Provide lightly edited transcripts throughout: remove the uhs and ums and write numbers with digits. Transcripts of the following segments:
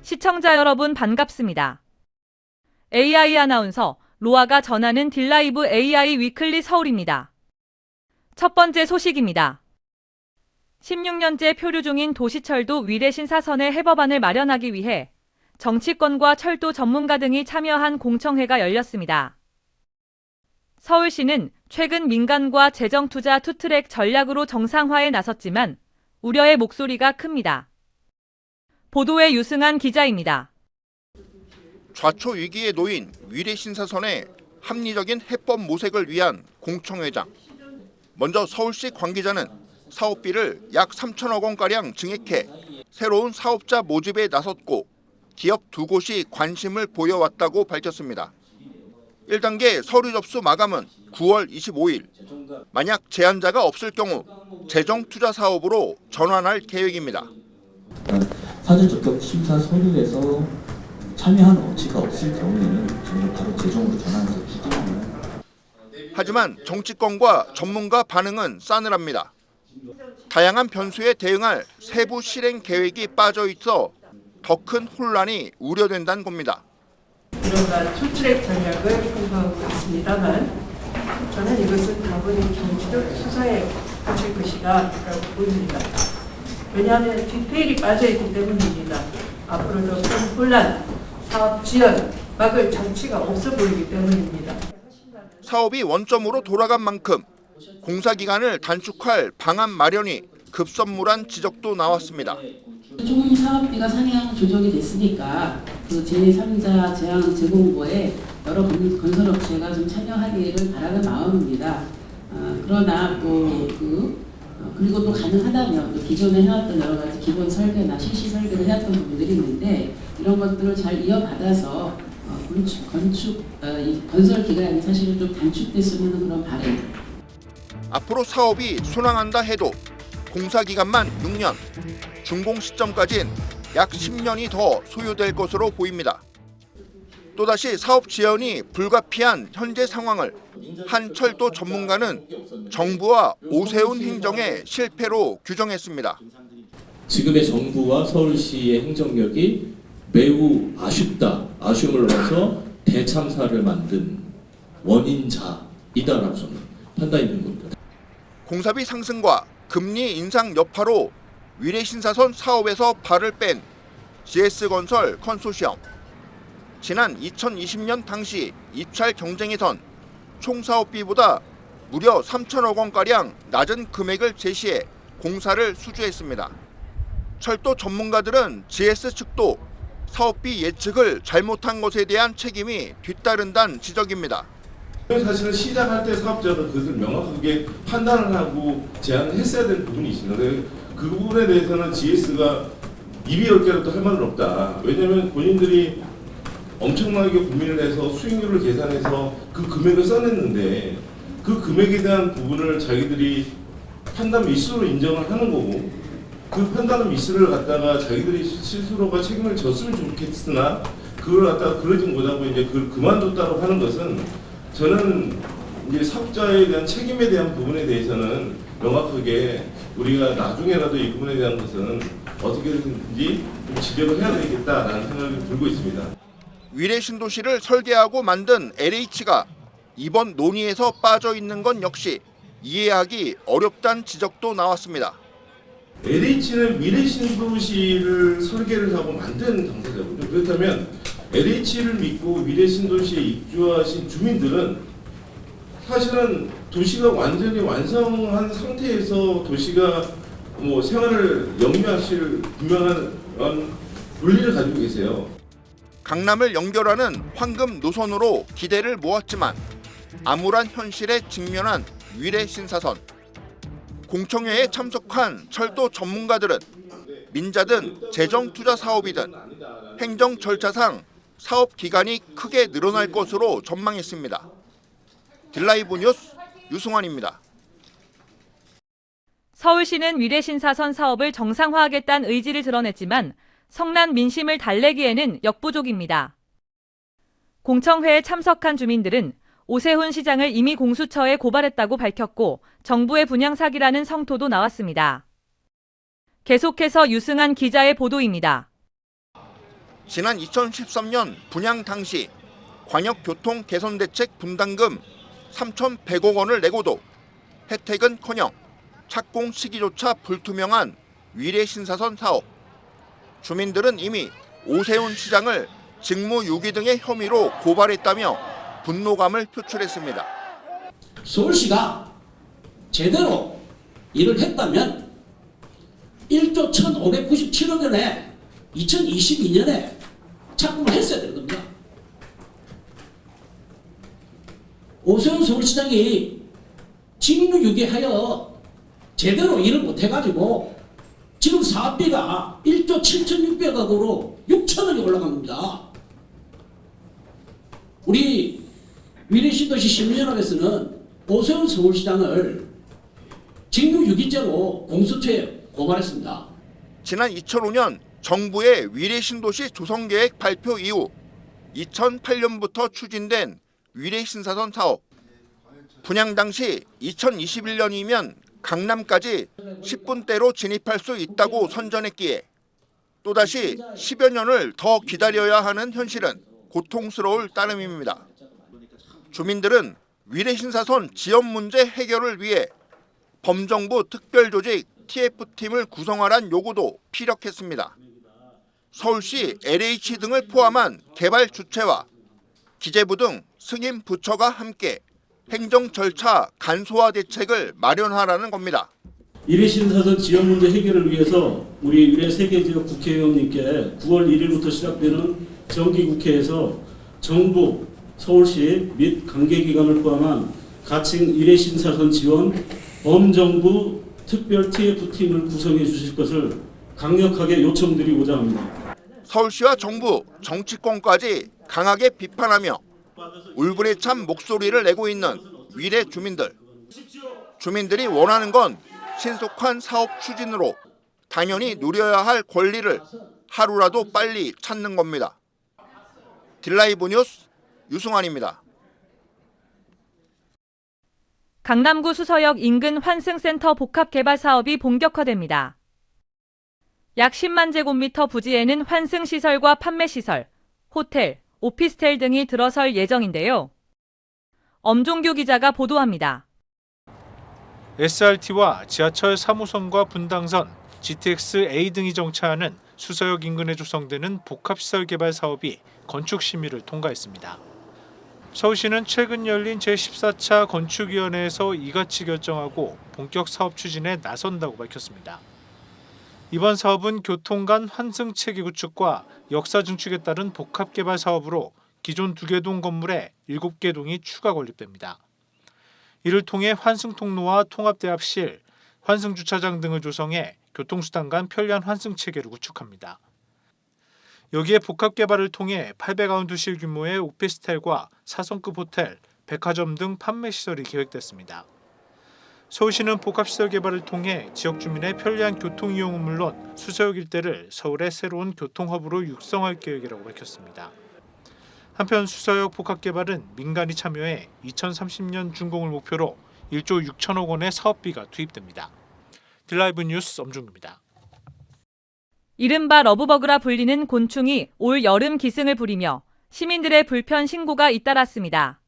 시청자 여러분 반갑습니다. AI 아나운서 로아가 전하는 딜라이브 AI 위클리 서울입니다. 첫 번째 소식입니다. 16년째 표류 중인 도시철도 위례 신사선의 해법안을 마련하기 위해 정치권과 철도 전문가 등이 참여한 공청회가 열렸습니다. 서울시는 최근 민간과 재정투자 투트랙 전략으로 정상화에 나섰지만 우려의 목소리가 큽니다. 보도에 유승한 기자입니다. 좌초 위기에 놓인 위례 신사선의 합리적인 해법 모색을 위한 공청회장. 먼저 서울시 관계자는 사업비를 약 3천억 원가량 증액해 새로운 사업자 모집에 나섰고 기업 2곳이 관심을 보여왔다고 밝혔습니다. 1단계 서류 접수 마감은 9월 25일. 만약 제안자가 없을 경우 재정투자 사업으로 전환할 계획입니다. 사전 적격 심사 서류에서 참여한 업체가 없을 경우에는 저희가 바로 재정으로 전환해서 추진합니다. 하지만 정치권과 전문가 반응은 싸늘합니다. 다양한 변수에 대응할 세부 실행 계획이 빠져 있어 더 큰 혼란이 우려된다는 겁니다. 이른바 투트랙 전략을 공부하고 있습니다만 저는 이것은 다분히 정치적 수사에 갇힐 것이다라고 보입니다. 왜냐하면 디테일이 빠져있기 때문입니다. 앞으로도 큰 혼란, 사업 지연, 막을 장치가 없어 보이기 때문입니다. 사업이 원점으로 돌아간 만큼 공사 기간을 단축할 방안 마련이 급선무란 지적도 나왔습니다. 총 사업비가 상향 조정이 됐으니까 그 제3자 제한 제공부에 여러 건설업체가 좀 참여하기를 바라는 마음입니다. 그러나 그리고 또 가능하다면 또 기존에 해왔던 여러 가지 기본 설계나 실시 설계를 해왔던 부분들이 있는데 이런 것들을 잘 이어받아서 건설 기간이 사실은 좀 단축됐으면 하는 그런 바람. 앞으로 사업이 순항한다 해도 공사 기간만 6년, 준공 시점까지는 약 10년이 더 소요될 것으로 보입니다. 또다시 사업 지연이 불가피한 현재 상황을 한 철도 전문가는 정부와 오세훈 행정의 실패로 규정했습니다. 지금의 정부와 서울시의 행정력이 매우 아쉬움을 넘어서 대참사를 만든 원인자이다라고 저는 판단이 있는 겁니다. 공사비 상승과 금리 인상 여파로 위례 신사선 사업에서 발을 뺀 GS건설 컨소시엄. 지난 2020년 당시 입찰 경쟁에선 총 사업비보다 무려 3천억 원가량 낮은 금액을 제시해 공사를 수주했습니다. 철도 전문가들은 GS 측도 사업비 예측을 잘못한 것에 대한 책임이 뒤따른다는 지적입니다. 사실은 시작할 때 사업자가 그것을 명확하게 판단을 하고 제안을 했어야 될 부분이 있습니다. 그 부분에 대해서는 GS가 입이 10개라도 할 말은 없다. 왜냐하면 본인들이 엄청나게 고민을 해서 수익률을 계산해서 그 금액을 써냈는데 그 금액에 대한 부분을 자기들이 판단 미스로 인정을 하는 거고 그 판단 미스를 갖다가 자기들이 스스로가 책임을 졌으면 좋겠으나 그걸 갖다가 그러지 못하고 이제 그걸 그만뒀다고 하는 것은 저는 이제 사업자에 대한 책임에 대한 부분에 대해서는 명확하게 우리가 나중에라도 이 부분에 대한 것은 어떻게든지 좀 지적을 해야 되겠다라는 생각이 들고 있습니다. 위례 신도시를 설계하고 만든 LH가 이번 논의에서 빠져 있는 건 역시 이해하기 어렵다는 지적도 나왔습니다. LH는 위례 신도시를 설계를 하고 만든 당사자거든요. 그렇다면 LH를 믿고 위례 신도시에 입주하신 주민들은 사실은 도시가 완전히 완성한 상태에서 도시가 생활을 영위하실 분명한 권리를 가지고 계세요. 강남을 연결하는 황금 노선으로 기대를 모았지만 암울한 현실에 직면한 위례 신사선. 공청회에 참석한 철도 전문가들은 민자든 재정투자 사업이든 행정 절차상 사업 기간이 크게 늘어날 것으로 전망했습니다. 딜라이브 뉴스 유승환입니다. 서울시는 위례 신사선 사업을 정상화하겠다는 의지를 드러냈지만 성난 민심을 달래기에는 역부족입니다. 공청회에 참석한 주민들은 오세훈 시장을 이미 공수처에 고발했다고 밝혔고 정부의 분양 사기라는 성토도 나왔습니다. 계속해서 유승한 기자의 보도입니다. 지난 2013년 분양 당시 광역교통개선대책 분담금 3,100억 원을 내고도 혜택은커녕 착공 시기조차 불투명한 위례신사선 사업. 주민들은 이미 오세훈 시장을 직무유기 등의 혐의로 고발했다며 분노감을 표출했습니다. 서울시가 제대로 일을 했다면 1조 1,597억 원에 2022년에 착공을 했어야 되는 겁니다. 오세훈 서울시장이 직무유기하여 제대로 일을 못해가지고 지금 사업비가 1조 7,600억으로 6천억이 올라간 겁니다. 우리 위례신도시 시민연합에서는 오세훈 서울시장을 직무유기죄로 공수처에 고발했습니다. 지난 2005년 정부의 위례신도시 조성계획 발표 이후 2008년부터 추진된 위례신사선 사업. 분양 당시 2021년이면 강남까지 10분대로 진입할 수 있다고 선전했기에 또다시 10여 년을 더 기다려야 하는 현실은 고통스러울 따름입니다. 주민들은 위례신사선 지연 문제 해결을 위해 범정부 특별조직 TF팀을 구성하란 요구도 피력했습니다. 서울시 LH 등을 포함한 개발 주체와 기재부 등 승인 부처가 함께 행정 절차 간소화 대책을 마련하라는 겁니다. 위례신사선 지연 문제 해결을 위해서 우리 위례 세계지역 국회의원님께 9월 1일부터 시작되는 정기국회에서 정부, 서울시 및 관계기관을 포함한 가칭 위례신사선 지원 범정부 특별 TF팀을 구성해 주실 것을 강력하게 요청드리고자 합니다. 서울시와 정부, 정치권까지 강하게 비판하며 울분에 찬 목소리를 내고 있는 위례 주민들. 주민들이 원하는 건 신속한 사업 추진으로 당연히 누려야 할 권리를 하루라도 빨리 찾는 겁니다. 딜라이브 뉴스 유승환입니다. 강남구 수서역 인근 환승센터 복합개발 사업이 본격화됩니다. 약 10만 제곱미터 부지에는 환승시설과 판매시설, 호텔, 오피스텔 등이 들어설 예정인데요. 엄종규 기자가 보도합니다. SRT와 지하철 3호선과 분당선, GTX-A 등이 정차하는 수서역 인근에 조성되는 복합시설 개발 사업이 건축 심의를 통과했습니다. 서울시는 최근 열린 제14차 건축위원회에서 이같이 결정하고 본격 사업 추진에 나선다고 밝혔습니다. 이번 사업은 교통 간 환승 체계 구축과 역사 증축에 따른 복합 개발 사업으로 기존 2개 동 건물에 7개 동이 추가 건립됩니다. 이를 통해 환승 통로와 통합대합실, 환승 주차장 등을 조성해 교통수단 간 편리한 환승 체계를 구축합니다. 여기에 복합 개발을 통해 800아운드실 규모의 오피스텔과 4성급 호텔, 백화점 등 판매 시설이 계획됐습니다. 서울시는 복합시설 개발을 통해 지역 주민의 편리한 교통 이용은 물론 수서역 일대를 서울의 새로운 교통허브로 육성할 계획이라고 밝혔습니다. 한편 수서역 복합 개발은 민간이 참여해 2030년 준공을 목표로 1조 6천억 원의 사업비가 투입됩니다. 딜라이브 뉴스 엄중입니다. 이른바 러브버그라 불리는 곤충이 올 여름 기승을 부리며 시민들의 불편 신고가 잇따랐습니다.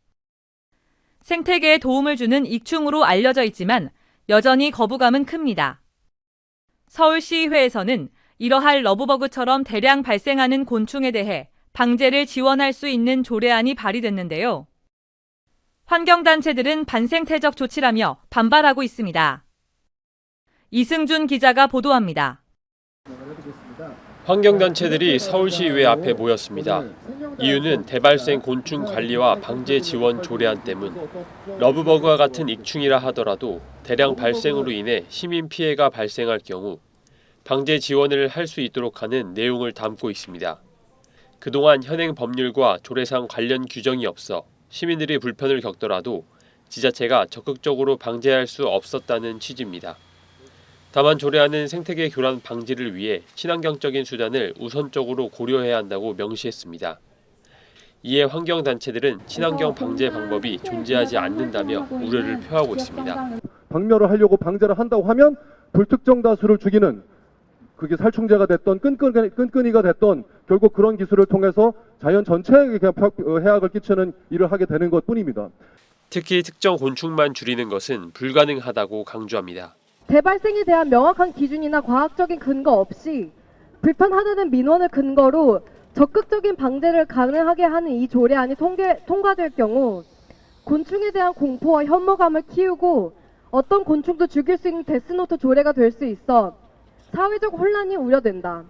생태계에 도움을 주는 익충으로 알려져 있지만 여전히 거부감은 큽니다. 서울시의회에서는 이러할 러브버그처럼 대량 발생하는 곤충에 대해 방제를 지원할 수 있는 조례안이 발의됐는데요. 환경단체들은 반생태적 조치라며 반발하고 있습니다. 이승준 기자가 보도합니다. 환경단체들이 서울시의회 앞에 모였습니다. 이유는 대발생 곤충 관리와 방제 지원 조례안 때문. 러브버그와 같은 익충이라 하더라도 대량 발생으로 인해 시민 피해가 발생할 경우 방제 지원을 할 수 있도록 하는 내용을 담고 있습니다. 그동안 현행 법률과 조례상 관련 규정이 없어 시민들이 불편을 겪더라도 지자체가 적극적으로 방제할 수 없었다는 취지입니다. 다만 조례안은 생태계 교란 방지를 위해 친환경적인 수단을 우선적으로 고려해야 한다고 명시했습니다. 이에 환경단체들은 친환경 방제 방법이 존재하지 않는다며 우려를 표하고 있습니다. 박멸을 하려고 방제를 한다고 하면 불특정 다수를 죽이는 그게 살충제가 됐던 끈끈이가 됐던 결국 그런 기술을 통해서 자연 전체에 해악을 끼치는 일을 하게 되는 것뿐입니다. 특히 특정 곤충만 줄이는 것은 불가능하다고 강조합니다. 대발생에 대한 명확한 기준이나 과학적인 근거 없이 불편하다는 민원을 근거로 적극적인 방제를 가능하게 하는 이 조례안이 통과될 경우 곤충에 대한 공포와 혐오감을 키우고 어떤 곤충도 죽일 수 있는 데스노트 조례가 될 수 있어 사회적 혼란이 우려된다.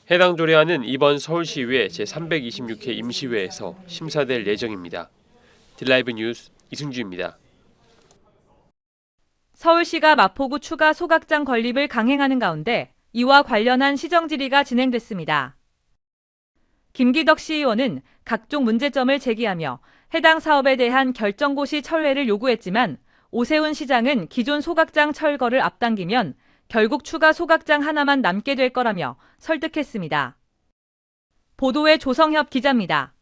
해당 조례안은 이번 서울시의회 제326회 임시회에서 심사될 예정입니다. 딜라이브 뉴스 이승주입니다. 서울시가 마포구 추가 소각장 건립을 강행하는 가운데 이와 관련한 시정 질의가 진행됐습니다. 김기덕 시의원은 각종 문제점을 제기하며 해당 사업에 대한 결정고시 철회를 요구했지만 오세훈 시장은 기존 소각장 철거를 앞당기면 결국 추가 소각장 하나만 남게 될 거라며 설득했습니다. 보도의 조성협 기자입니다.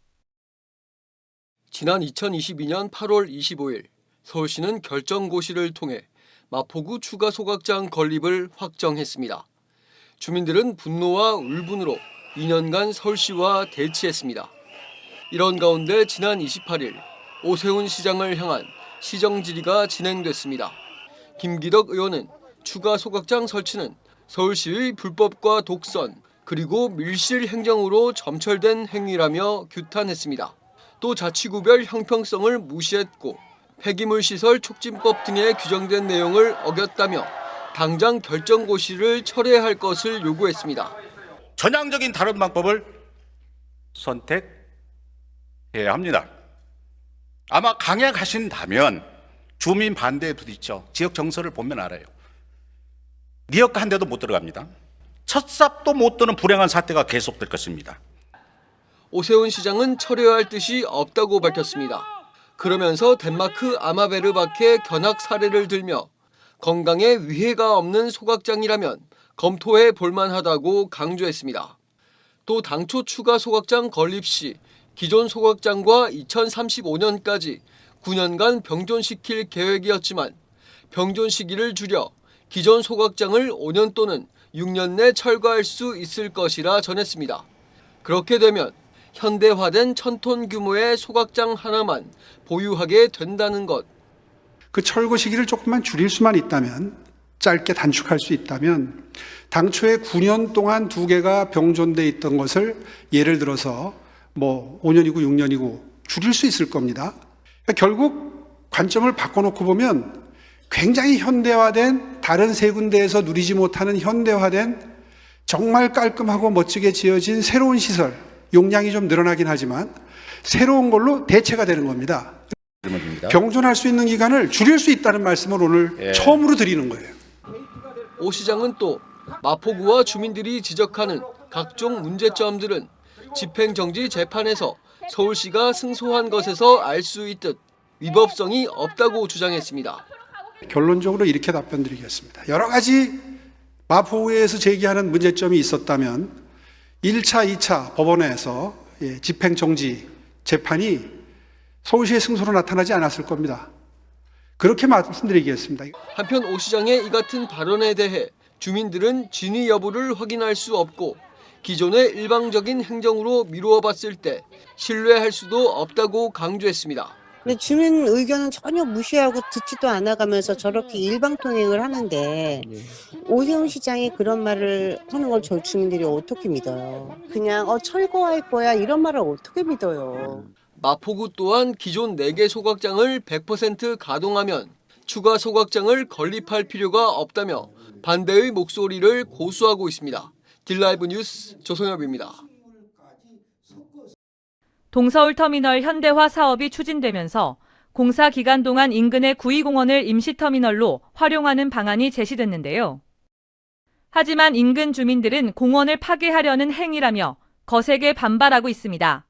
지난 2022년 8월 25일 서울시는 결정고시를 통해 마포구 추가 소각장 건립을 확정했습니다. 주민들은 분노와 울분으로 2년간 서울시와 대치했습니다. 이런 가운데 지난 28일 오세훈 시장을 향한 시정 질의가 진행됐습니다. 김기덕 의원은 추가 소각장 설치는 서울시의 불법과 독선 그리고 밀실 행정으로 점철된 행위라며 규탄했습니다. 또 자치구별 형평성을 무시했고 폐기물 시설 촉진법 등에 규정된 내용을 어겼다며 당장 결정고시를 철회할 것을 요구했습니다. 전향적인 다른 방법을 선택해야 합니다. 아마 강행하신다면 주민 반대에 부딪혀 지역 정서를 보면 알아요. 니역가 한 대도 못 들어갑니다. 첫 삽도 못 드는 불행한 사태가 계속될 것입니다. 오세훈 시장은 철회할 뜻이 없다고 밝혔습니다. 그러면서 덴마크 아마베르바케 견학 사례를 들며 건강에 위해가 없는 소각장이라면 검토해 볼만하다고 강조했습니다. 또 당초 추가 소각장 건립 시 기존 소각장과 2035년까지 9년간 병존시킬 계획이었지만 병존 시기를 줄여 기존 소각장을 5년 또는 6년 내 철거할 수 있을 것이라 전했습니다. 그렇게 되면 현대화된 1000톤 규모의 소각장 하나만 보유하게 된다는 것. 그 철거 시기를 조금만 줄일 수만 있다면, 짧게 단축할 수 있다면 당초에 9년 동안 2개가 병존돼 있던 것을 예를 들어서 5년이고 6년이고 줄일 수 있을 겁니다. 그러니까 결국 관점을 바꿔놓고 보면 굉장히 현대화된, 다른 세 군데에서 누리지 못하는 현대화된 정말 깔끔하고 멋지게 지어진 새로운 시설, 용량이 좀 늘어나긴 하지만 새로운 걸로 대체가 되는 겁니다. 병존할 수 있는 기간을 줄일 수 있다는 말씀을 오늘 처음으로 드리는 거예요. 오 시장은 또 마포구와 주민들이 지적하는 각종 문제점들은 집행정지 재판에서 서울시가 승소한 것에서 알 수 있듯 위법성이 없다고 주장했습니다. 결론적으로 이렇게 답변드리겠습니다. 여러 가지 마포구에서 제기하는 문제점이 있었다면 1차, 2차 법원에서 집행정지 재판이 서울시의 승소로 나타나지 않았을 겁니다. 그렇게 말씀드리겠습니다. 한편 오 시장의 이 같은 발언에 대해 주민들은 진위 여부를 확인할 수 없고 기존의 일방적인 행정으로 미루어 봤을 때 신뢰할 수도 없다고 강조했습니다. 근데 주민 의견은 전혀 무시하고 듣지도 않아가면서 저렇게 일방통행을 하는데 오세훈 시장이 그런 말을 하는 걸 저희 주민들이 어떻게 믿어요? 그냥 철거할 거야 이런 말을 어떻게 믿어요? 마포구 또한 기존 4개 소각장을 100% 가동하면 추가 소각장을 건립할 필요가 없다며 반대의 목소리를 고수하고 있습니다. 딜라이브 뉴스 조성엽입니다. 동서울터미널 현대화 사업이 추진되면서 공사 기간 동안 인근의 구이공원을 임시터미널로 활용하는 방안이 제시됐는데요. 하지만 인근 주민들은 공원을 파괴하려는 행위라며 거세게 반발하고 있습니다.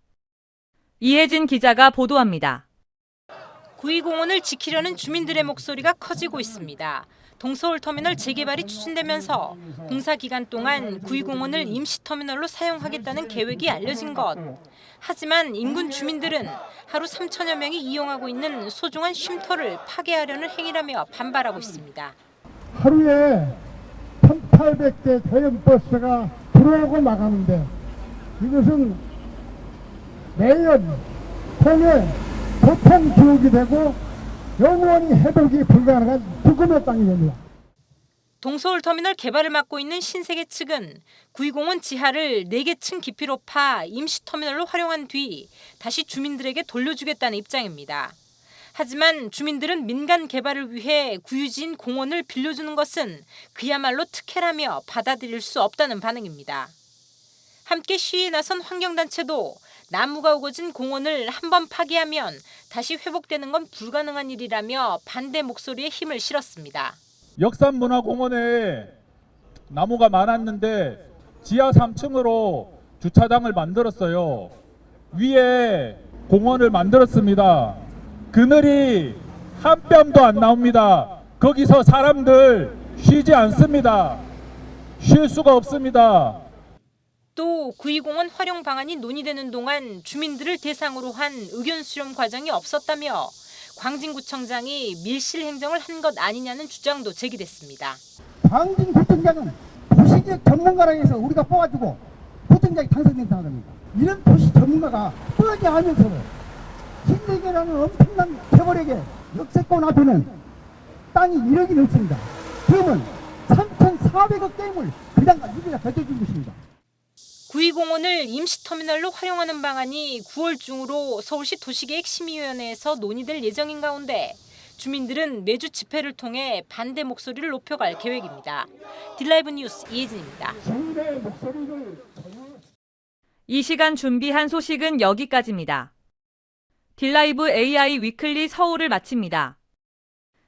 이혜진 기자가 보도합니다. 구이공원을 지키려는 주민들의 목소리가 커지고 있습니다. 동서울터미널 재개발이 추진되면서 공사 기간 동안 구이공원을 임시터미널로 사용하겠다는 계획이 알려진 것. 하지만 인근 주민들은 하루 3천여 명이 이용하고 있는 소중한 쉼터를 파괴하려는 행위라며 반발하고 있습니다. 하루에 1800대 대형 버스가 들어오고 나가는데 이것은 매연, 통해, 교통 지옥이 되고 영원히 회복이 불가능한 죽음의 땅이 됩니다. 동서울터미널 개발을 맡고 있는 신세계 측은 구이공원 지하를 4개 층 깊이로 파 임시터미널로 활용한 뒤 다시 주민들에게 돌려주겠다는 입장입니다. 하지만 주민들은 민간 개발을 위해 구유지인 공원을 빌려주는 것은 그야말로 특혜라며 받아들일 수 없다는 반응입니다. 함께 시위에 나선 환경단체도 나무가 우거진 공원을 한번 파기하면 다시 회복되는 건 불가능한 일이라며 반대 목소리에 힘을 실었습니다. 역삼문화공원에 나무가 많았는데 지하 3층으로 주차장을 만들었어요. 위에 공원을 만들었습니다. 그늘이 한 뼘도 안 나옵니다. 거기서 사람들 쉬지 않습니다. 쉴 수가 없습니다. 또 구이공원 활용 방안이 논의되는 동안 주민들을 대상으로 한 의견 수렴 과정이 없었다며 광진구청장이 밀실 행정을 한 것 아니냐는 주장도 제기됐습니다. 광진구청장은 도시계획 전문가라 해서 우리가 뽑아주고 구청장이 당선된 사람입니다. 이런 도시 전문가가 뻔하게 하면서도 신세계라는 엄청난 재벌에게 역세권 앞에는 땅이 1억이 넘습니다. 그러면 3,400억 댐을 그냥 우리가 던져준 것입니다. 구이공원을 임시터미널로 활용하는 방안이 9월 중으로 서울시 도시계획심의위원회에서 논의될 예정인 가운데 주민들은 매주 집회를 통해 반대 목소리를 높여갈 계획입니다. 딜라이브 뉴스 이혜진입니다. 이 시간 준비한 소식은 여기까지입니다. 딜라이브 AI 위클리 서울을 마칩니다.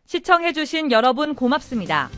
시청해주신 여러분 고맙습니다.